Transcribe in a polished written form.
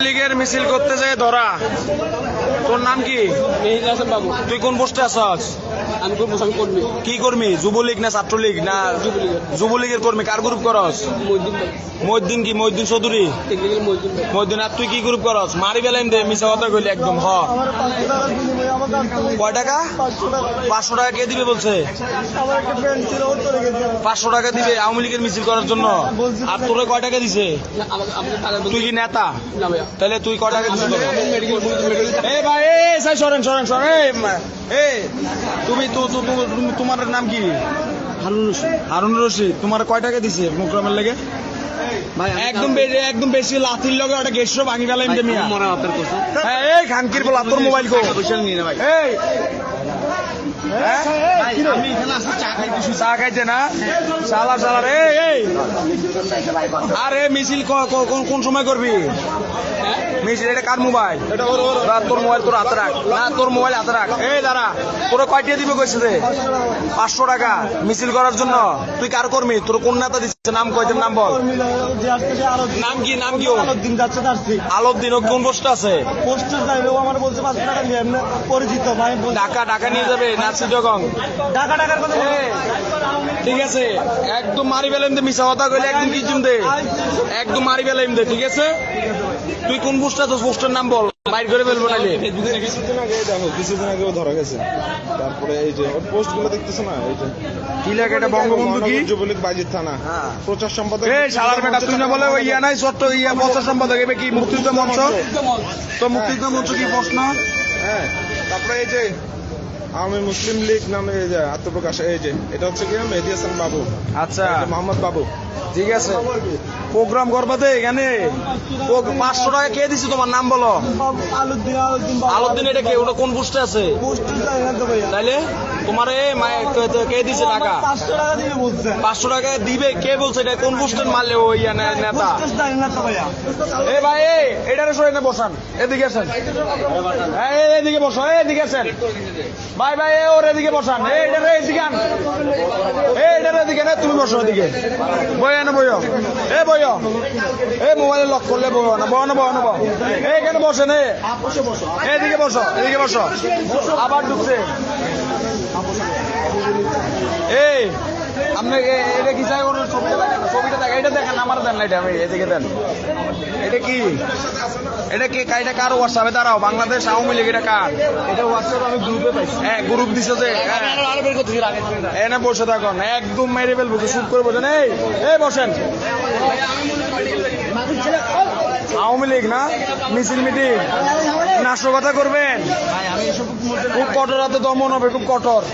লীগের মিছিল করতে যায় ধরা। তোর নাম কি? বাবু। তুই কোন পোস্টে আছস? আমি কর্মী। কি কর্মী? যুবলীগ না ছাত্রলীগ না যুবলীগের কর্মী? কার গ্রুপ করস? মহিউদ্দিন কি? মহিউদ্দিন চৌধুরী? মহিউদ্দিন। আর তুই কি গ্রুপ করস? মারি বেলাইম দে, মিছা কথা কইলি একদম। হ, কয় টাকা? 500 টাকা কে দিবে বলছে? 500 টাকা দিবে আওয়ামী লীগের মিছিল করার জন্য। আর তোরে কয় টাকা দিছে? তুই কি নেতা? তাহলে তুই কয় টাকা দিছিস? এই ভাই, এই সরেন সরেন সরেন। এই তুমি তোমার নাম কি? হারুন রশিদ। তোমার কয় টাকা দিছে মোকরামের লেগে? একদম বেশি লাথির লগে ওটা গেছো ভাঙি গেলাম মিয়া। এই খানকির বলা তোর মোবাইল কো এই চা খাইছে না সালা সালার। এই আরে মিছিল কোন সময় করবি মিছিল? এটা কার মোবাইল? তোর মোবাইল তোর হাতে রাখ। না, তোর মোবাইল হাতে রাখ। এই দাঁড়া, তোরা কয়টা দিবে কইছে রে? 500 টাকা মিছিল করার জন্য। তুই কার কর্মী? তোর কোন নেতা দিচ্ছে? নাম কয়টার নাম বল। নাম কি? নাম কি? আলোদ্দিন। ও কোন পোস্ট আছে? পরিচিত ভাই। ঢাকা নিয়ে যাবে না চিটাগং? টাকার কথা। ঠিক আছে, একদম মারি ফেলাম দে। মিছা কথা কইলে একদম কি জুম দে, একদম মারি ফেলাম দে। ঠিক আছে, তুই কোন পোস্ট আছিস? পোস্টের নাম বল, বাইর করে ফেলবো নাইলে। কিছুদিন আগেও ধরা গেছে। তারপরে এই যে ওর পোস্ট গুলো দেখতেছো না, এই যে কি লেখা? এটা বঙ্গবন্ধু কি? যুবলীগ বাজিত থানা প্রচার সম্পাদক। এই শালার বেটা, তুই না বলে ওই ইয়া নাই সত্য ইয়া প্রচার সম্পাদক? এবার কি মুক্তিযুদ্ধ মঞ্চ? তো মুক্তিযুদ্ধ মঞ্চ কি প্রশ্ন? হ্যাঁ, তারপরে এই যে আওয়ামী মুসলিম লীগ নামে এই যে আত্মপ্রকাশ, এই যে এটা হচ্ছে কি মেহেদী হাসান বাবু। আচ্ছা, মোহাম্মদ বাবু। ঠিক আছে, প্রোগ্রাম করবাতে এখানে 500 টাকা কে দিছে? তোমার নাম বলো। আলোদ্দিন। এটা কে? ওটা কোন পোস্টে আছে? তাইলে তোমার কে দিছে টাকা? 500 টাকা দিবে কে বলছে? এটা কোন পোস্টের মারলে ওই নেতা? এ ভাই, এটারে সরে না বসান, এদিকে আসেন। এদিকে বসো, এদিকে আসেন ভাই। ওর এদিকে বসান। এইটারে এদিকে আন, এইটারে এদিকে না, তুমি বসো এদিকে। বইয়া না বইও, বইও। মোবাইলে লক করলে বইও না, বয় না। এইখানে বসেন। এদিকে বসো, এদিকে বসো। আবার ঢুকছে। এই আপনি এটা কি চাই? ওর ছবিটা দেখেন, এটা দেখেন, আমার দেন না, এটা আমি এদিকে দেন। এটা কি? এটা কি? এটা কার হোয়াটসঅ্যাপে? দাঁড়াও, বাংলাদেশ আওয়ামী লীগ। এটা কার? এটা হোয়াটসঅ্যাপ আমি গ্রুপে পাইছি। হ্যাঁ, গ্রুপ দিছে যে। এনে বসে থাকুন, একদম মেরে ফেলবো। শুট করে বসেন। এই বসেন। আওয়ামী লীগ না মিছিল মিটিং নাশকতা করবেন? খুব কঠোর হাতে দমন হবে, খুব কঠোর।